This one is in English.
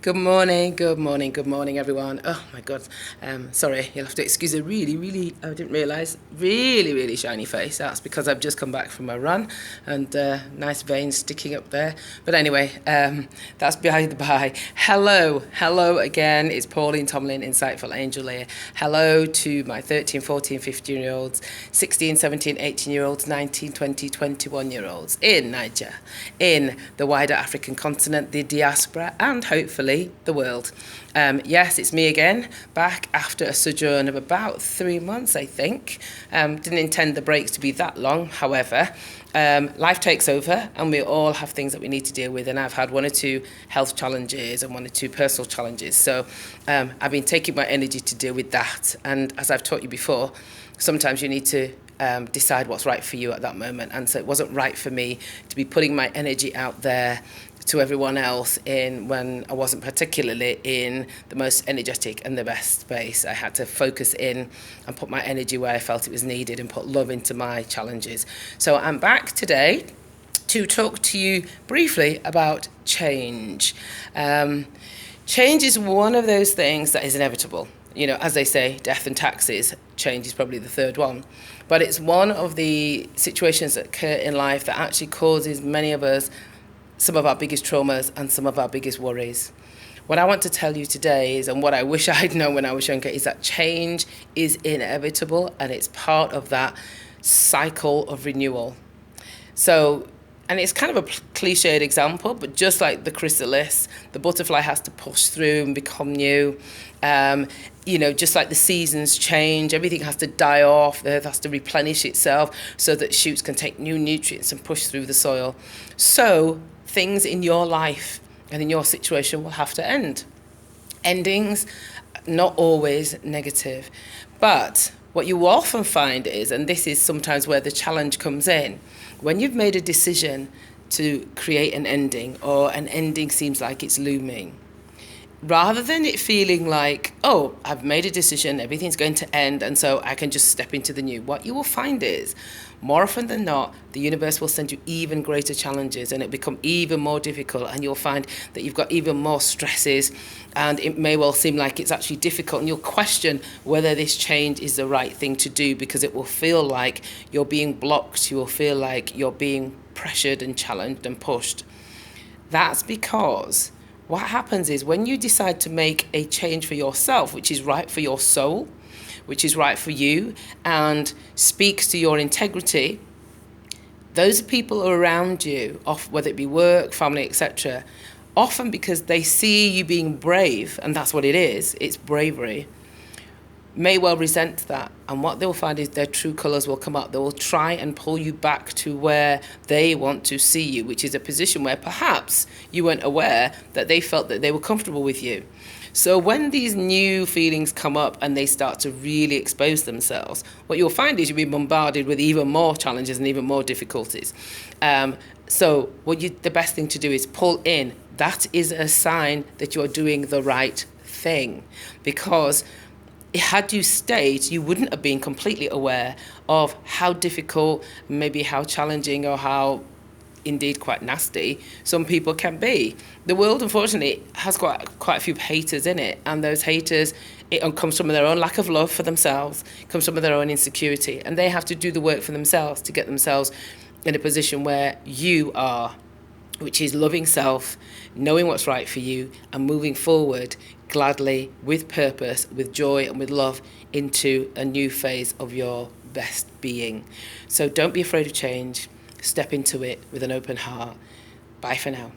Good morning, good morning, good morning, everyone. Oh my God. Sorry, you'll have to excuse a I didn't realise, really shiny face. That's because I've just come back from a run and nice veins sticking up there. But anyway, that's by the by. Hello again. It's Pauline Tomlin, Insightful Angel here. Hello to my 13, 14, 15-year-olds, 16, 17, 18-year-olds, 19, 20, 21-year-olds in Niger, in the wider African continent, the diaspora, and hopefully the world. Yes, it's me again, back after a sojourn of about 3 months, I think. Didn't intend the breaks to be that long, however. Life takes over and we all have things that we need to deal with, and I've had 1 or 2 health challenges and 1 or 2 personal challenges. So I've been taking my energy to deal with that. And as I've taught you before, sometimes you need to decide what's right for you at that moment. And so it wasn't right for me to be putting my energy out there to everyone else when I wasn't particularly in the most energetic and the best space. I had to focus in and put my energy where I felt it was needed and put love into my challenges. So I'm back today to talk to you briefly about change. Change is one of those things that is inevitable. You know, as they say, death and taxes, change is probably the third one. But it's one of the situations that occur in life that actually causes many of us some of our biggest traumas and some of our biggest worries. What I want to tell you today is, and what I wish I'd known when I was younger, is that change is inevitable and it's part of that cycle of renewal. So, and it's kind of a cliched example, but just like the chrysalis, the butterfly has to push through and become new. Just like the seasons change, everything has to die off, the earth has to replenish itself so that shoots can take new nutrients and push through the soil. So things in your life and in your situation will have to end. Endings, not always negative. But what you often find is, and this is sometimes where the challenge comes in, when you've made a decision to create an ending, or an ending seems like it's looming, rather than it feeling like, oh, I've made a decision, everything's going to end, and so I can just step into the new, what you will find is, more often than not, the universe will send you even greater challenges and it become even more difficult, and you'll find that you've got even more stresses, and it may well seem like it's actually difficult, and you'll question whether this change is the right thing to do, because it will feel like you're being blocked, you will feel like you're being pressured and challenged and pushed. That's because what happens is, when you decide to make a change for yourself, which is right for your soul, which is right for you, and speaks to your integrity, those people around you, whether it be work, family, etc., often because they see you being brave, and that's what it is, it's bravery, may well resent that. And what they'll find is their true colours will come up. They will try and pull you back to where they want to see you, which is a position where perhaps you weren't aware that they felt that they were comfortable with you. So when these new feelings come up and they start to really expose themselves, what you'll find is you'll be bombarded with even more challenges and even more difficulties. So the best thing to do is pull in. That is a sign that you're doing the right thing, because had you stayed, you wouldn't have been completely aware of how difficult, maybe how challenging, or how indeed quite nasty some people can be. The world, unfortunately, has quite a few haters in it, and those haters, it comes from their own lack of love for themselves, comes from their own insecurity, and they have to do the work for themselves to get themselves in a position where you are, which is loving self, knowing what's right for you, and moving forward gladly, with purpose, with joy, and with love into a new phase of your best being. So don't be afraid of change. Step into it with an open heart. Bye for now.